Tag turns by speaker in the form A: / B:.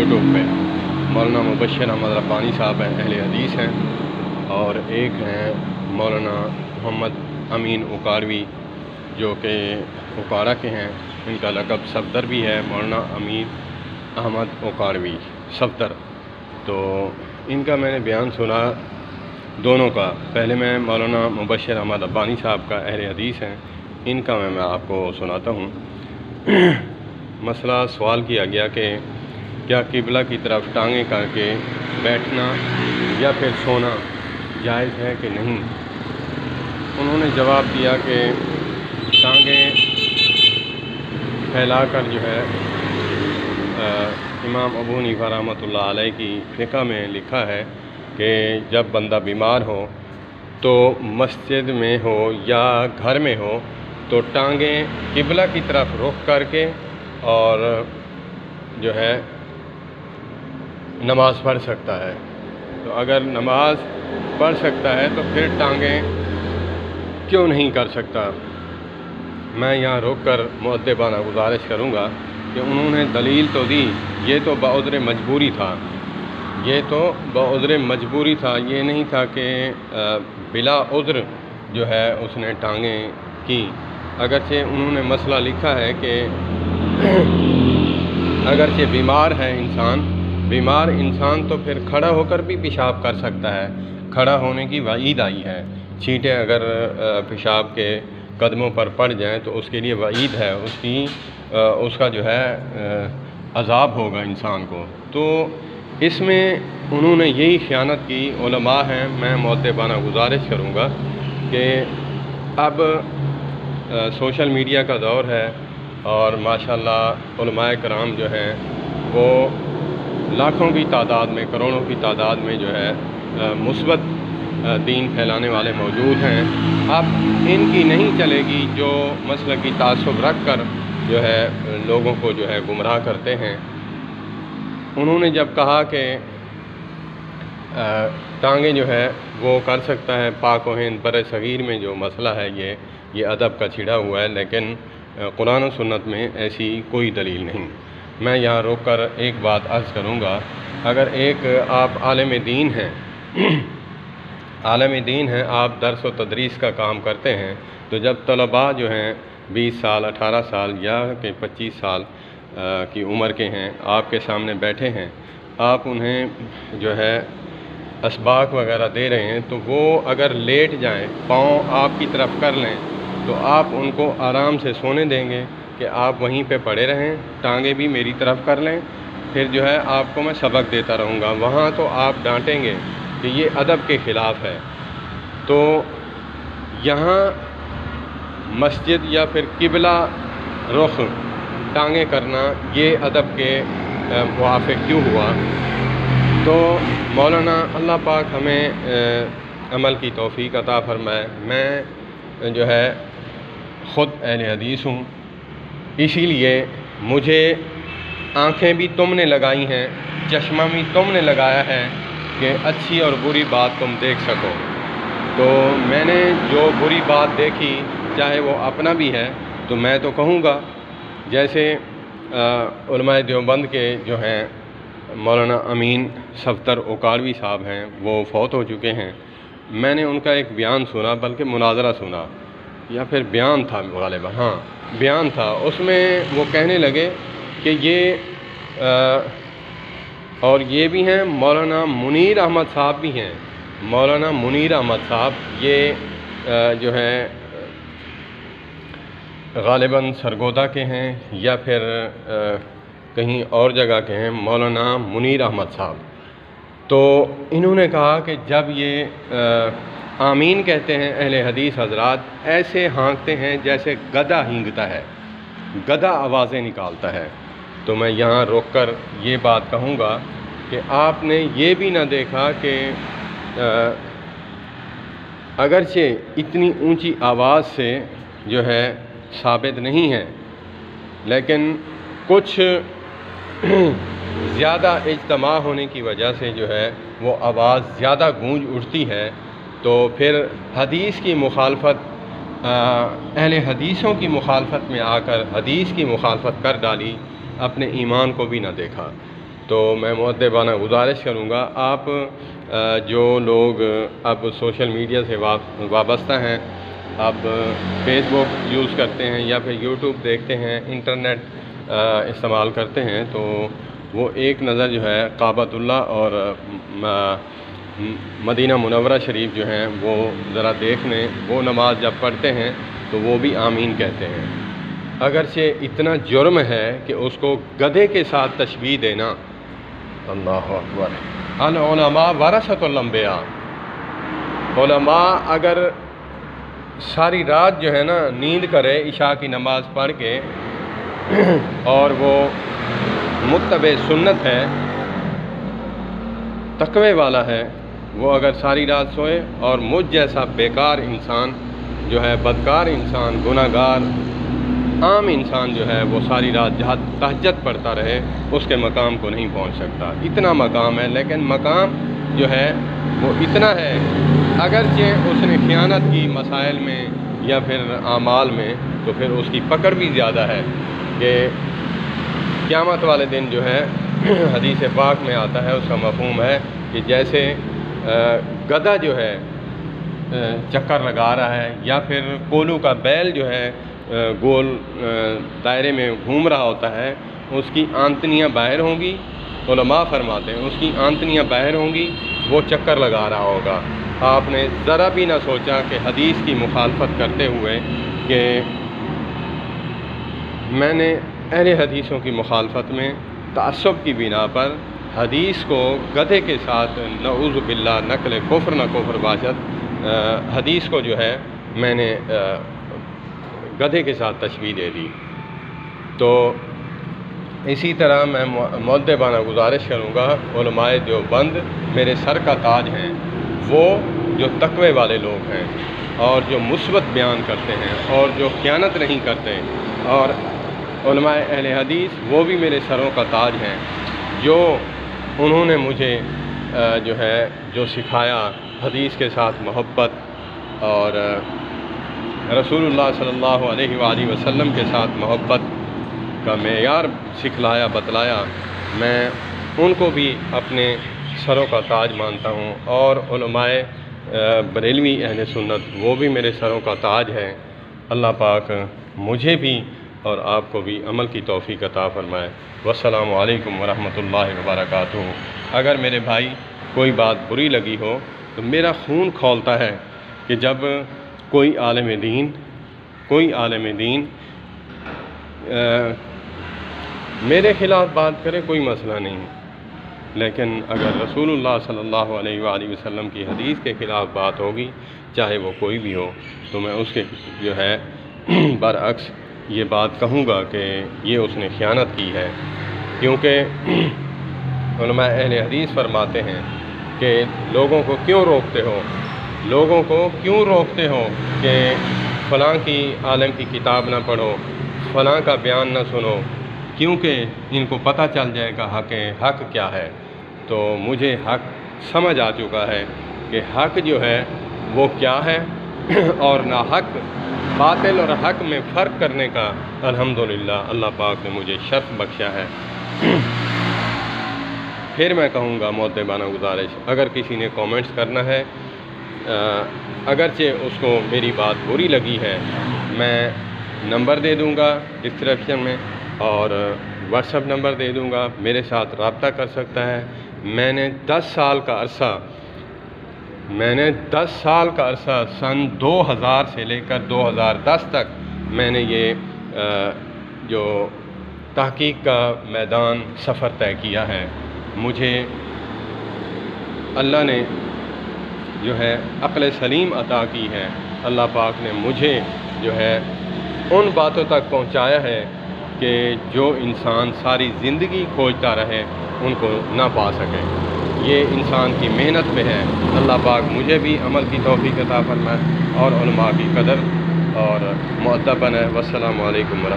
A: YouTube پہ مولانا مبشر احمد ربانی صاحب ہیں، اہل حدیث ہیں، اور ایک ہیں مولانا محمد امین اکاڑوی جو کہ اکاڑا کے ہیں، ان کا لقب صفدر بھی ہے، مولانا امین احمد اکاڑوی صفدر۔ تو ان کا میں نے بیان سنا دونوں کا۔ پہلے میں مولانا مبشر احمد ربانی صاحب کا اہل حدیث ہیں، ان کا میں آپ کو سناتا ہوں۔ مسئلہ سوال کیا گیا کہ کیا قبلہ کی طرف ٹانگیں کر کے بیٹھنا یا پھر سونا جائز ہے کہ نہیں؟ انہوں نے جواب دیا کہ ٹانگیں پھیلا کر جو ہے امام ابو حنیفہ رحمۃ اللہ علیہ کی فقہ میں لکھا ہے کہ جب بندہ بیمار ہو تو مسجد میں ہو یا گھر میں ہو تو ٹانگیں قبلہ کی طرف رخ کر کے اور جو ہے نماز پڑھ سکتا ہے۔ تو اگر نماز پڑھ سکتا ہے تو پھر ٹانگیں کیوں نہیں کر سکتا؟ میں یہاں روک کر مؤدبانہ گزارش کروں گا کہ انہوں نے دلیل تو دی، یہ تو بعذر مجبوری تھا، یہ تو بعذر مجبوری تھا، یہ نہیں تھا کہ بلا عذر جو ہے اس نے ٹانگیں کی۔ اگرچہ انہوں نے مسئلہ لکھا ہے کہ اگرچہ بیمار انسان تو پھر کھڑا ہو کر بھی پیشاب کر سکتا ہے، کھڑا ہونے کی وعید آئی ہے، چھینٹیں اگر پیشاب کے قدموں پر پڑ جائیں تو اس کے لیے وعید ہے، اس کا جو ہے عذاب ہوگا انسان کو۔ تو اس میں انہوں نے یہی خیانت کی، علماء ہیں، میں مؤدبانہ گزارش کروں گا کہ اب سوشل میڈیا کا دور ہے اور ماشاءاللہ علماء کرام جو ہیں وہ لاکھوں کی تعداد میں، کروڑوں کی تعداد میں جو ہے مثبت دین پھیلانے والے موجود ہیں۔ اب ان کی نہیں چلے گی جو مسلک کی تعصب رکھ کر جو ہے لوگوں کو جو ہے گمراہ کرتے ہیں۔ انہوں نے جب کہا کہ ٹانگیں جو ہے وہ کر سکتا ہے، پاک و ہند بر صغیر میں جو مسئلہ ہے یہ ادب کا چھڑا ہوا ہے، لیکن قرآن و سنت میں ایسی کوئی دلیل نہیں۔ میں یہاں روک کر ایک بات عرض کروں گا، اگر ایک آپ عالم دین ہیں، آپ درس و تدریس کا کام کرتے ہیں، تو جب طلباء جو ہیں 20 سال 18 سال یا کہ 25 سال کی عمر کے ہیں، آپ کے سامنے بیٹھے ہیں، آپ انہیں جو ہے اسباق وغیرہ دے رہے ہیں، تو وہ اگر لیٹ جائیں، پاؤں آپ کی طرف کر لیں تو آپ ان کو آرام سے سونے دیں گے کہ آپ وہیں پہ پڑے رہیں، ٹانگیں بھی میری طرف کر لیں، پھر جو ہے آپ کو میں سبق دیتا رہوں گا۔ وہاں تو آپ ڈانٹیں گے کہ یہ ادب کے خلاف ہے۔ تو یہاں مسجد یا پھر قبلہ رخ ٹانگیں کرنا یہ ادب کے موافق کیوں ہوا؟ تو مولانا اللہ پاک ہمیں عمل کی توفیق عطا فرمائے۔ میں جو ہے خود اہل حدیث ہوں، اسی لیے مجھے آنکھیں بھی تم نے لگائی ہیں، چشمہ بھی تم نے لگایا ہے کہ اچھی اور بری بات تم دیکھ سکو۔ تو میں نے جو بری بات دیکھی، چاہے وہ اپنا بھی ہے، تو میں تو کہوں گا، جیسے علماء دیوبند کے جو ہیں مولانا امین صفدر اکاڑوی صاحب ہیں، وہ فوت ہو چکے ہیں۔ میں نے ان کا ایک بیان سنا، بلکہ مناظرہ سنا یا پھر بیان تھا غالباً، ہاں بیان تھا، اس میں وہ کہنے لگے کہ اور یہ بھی ہیں مولانا منیر احمد صاحب بھی ہیں، مولانا منیر احمد صاحب یہ جو ہے غالباً سرگودا کے ہیں یا پھر کہیں اور جگہ کے ہیں، مولانا منیر احمد صاحب۔ تو انہوں نے کہا کہ جب یہ آمین کہتے ہیں اہل حدیث حضرات ایسے ہانکتے ہیں جیسے گدھا ہینگتا ہے، گدھا آوازیں نکالتا ہے۔ تو میں یہاں روک کر یہ بات کہوں گا کہ آپ نے یہ بھی نہ دیکھا کہ اگرچہ اتنی اونچی آواز سے جو ہے ثابت نہیں ہے، لیکن کچھ زیادہ اجتماع ہونے کی وجہ سے جو ہے وہ آواز زیادہ گونج اٹھتی ہے، تو پھر حدیث کی مخالفت، اہل حدیثوں کی مخالفت میں آ کر حدیث کی مخالفت کر ڈالی، اپنے ایمان کو بھی نہ دیکھا۔ تو میں مؤدبانہ گزارش کروں گا، آپ جو لوگ اب سوشل میڈیا سے وابستہ ہیں، اب فیس بک یوز کرتے ہیں یا پھر یوٹیوب دیکھتے ہیں، انٹرنیٹ استعمال کرتے ہیں، تو وہ ایک نظر جو ہے کعبۃ اللہ اور مدینہ منورہ شریف جو ہیں وہ ذرا دیکھ لیں۔ وہ نماز جب پڑھتے ہیں تو وہ بھی آمین کہتے ہیں، اگرچہ اتنا جرم ہے کہ اس کو گدھے کے ساتھ تشبیہ دینا۔ اللہ اکبر۔ العلماء ورثۃ الانبیاء، علماء اگر ساری رات جو ہے نا نیند کرے عشاء کی نماز پڑھ کے اور وہ متبع سنت ہے، تقوی والا ہے، وہ اگر ساری رات سوئے اور مجھ جیسا بیکار انسان جو ہے، بدکار انسان، گناہ گار عام انسان جو ہے وہ ساری رات جہاں تہجد پڑھتا رہے، اس کے مقام کو نہیں پہنچ سکتا۔ اتنا مقام ہے، لیکن مقام جو ہے وہ اتنا ہے، اگرچہ اس نے خیانت کی مسائل میں یا پھر اعمال میں، تو پھر اس کی پکڑ بھی زیادہ ہے کہ قیامت والے دن جو ہے حدیث پاک میں آتا ہے، اس کا مفہوم ہے کہ جیسے گدھا جو ہے چکر لگا رہا ہے، یا پھر کولو کا بیل جو ہے گول دائرے میں گھوم رہا ہوتا ہے، اس کی آنتنیاں باہر ہوں گی، علماء فرماتے ہیں اس کی آنتنیاں باہر ہوں گی، وہ چکر لگا رہا ہوگا۔ آپ نے ذرا بھی نہ سوچا کہ حدیث کی مخالفت کرتے ہوئے کہ میں نے اہل حدیثوں کی مخالفت میں تعصب کی بنا پر حدیث کو گدھے کے ساتھ، نعوذ باللہ، نقل کفر نہ کفر باشد، حدیث کو جو ہے میں نے گدھے کے ساتھ تشبیہ دے دی۔ تو اسی طرح میں مؤدبانہ گزارش کروں گا، علماء دیوبند میرے سر کا تاج ہیں، وہ جو تقوی والے لوگ ہیں اور جو مثبت بیان کرتے ہیں اور جو خیانت نہیں کرتے، اور علماء اہل حدیث وہ بھی میرے سروں کا تاج ہیں، جو انہوں نے مجھے جو ہے جو سکھایا، حدیث کے ساتھ محبت اور رسول اللہ صلی اللہ علیہ وآلہ وسلم کے ساتھ محبت کا معیار سکھلایا، بتلایا، میں ان کو بھی اپنے سروں کا تاج مانتا ہوں، اور علماء بریلوی اہل سنت وہ بھی میرے سروں کا تاج ہے۔ اللہ پاک مجھے بھی اور آپ کو بھی عمل کی توفیق عطا فرمائے۔ والسلام علیکم ورحمۃ اللہ وبرکاتہ۔ اگر میرے بھائی کوئی بات بری لگی ہو تو میرا خون کھولتا ہے کہ جب کوئی عالم دین میرے خلاف بات کرے، کوئی مسئلہ نہیں، لیکن اگر رسول اللہ صلی اللہ علیہ وآلہ وسلم کی حدیث کے خلاف بات ہوگی، چاہے وہ کوئی بھی ہو، تو میں اس کے جو ہے برعکس یہ بات کہوں گا کہ یہ اس نے خیانت کی ہے، کیونکہ علماء اہل حدیث فرماتے ہیں کہ لوگوں کو کیوں روکتے ہو کہ فلاں کی عالم کی کتاب نہ پڑھو، فلاں کا بیان نہ سنو، کیونکہ ان کو پتہ چل جائے گا حق کیا ہے۔ تو مجھے حق سمجھ آ چکا ہے کہ حق جو ہے وہ کیا ہے، اور ناحق، باطل اور حق میں فرق کرنے کا الحمدللہ اللہ پاک نے مجھے شرف بخشا ہے۔ پھر میں کہوں گا مؤدبانہ گزارش، اگر کسی نے کامنٹس کرنا ہے، اگرچہ اس کو میری بات بری لگی ہے، میں نمبر دے دوں گا ڈسکرپشن میں، اور واٹس ایپ نمبر دے دوں گا، میرے ساتھ رابطہ کر سکتا ہے۔ میں نے 10 سال کا عرصہ سن 2000 سے لے کر 2010 تک میں نے یہ جو تحقیق کا میدان سفر طے کیا ہے۔ مجھے اللہ نے جو ہے عقل سلیم عطا کی ہے، اللہ پاک نے مجھے جو ہے ان باتوں تک پہنچایا ہے کہ جو انسان ساری زندگی کھوجتا رہے ان کو نہ پا سکے۔ یہ انسان کی محنت میں ہے۔ اللہ پاک مجھے بھی عمل کی توفیق عطا فرمائے اور علماء کی قدر اور مؤدب بنائے۔ والسلام علیکم ورحمۃ اللہ۔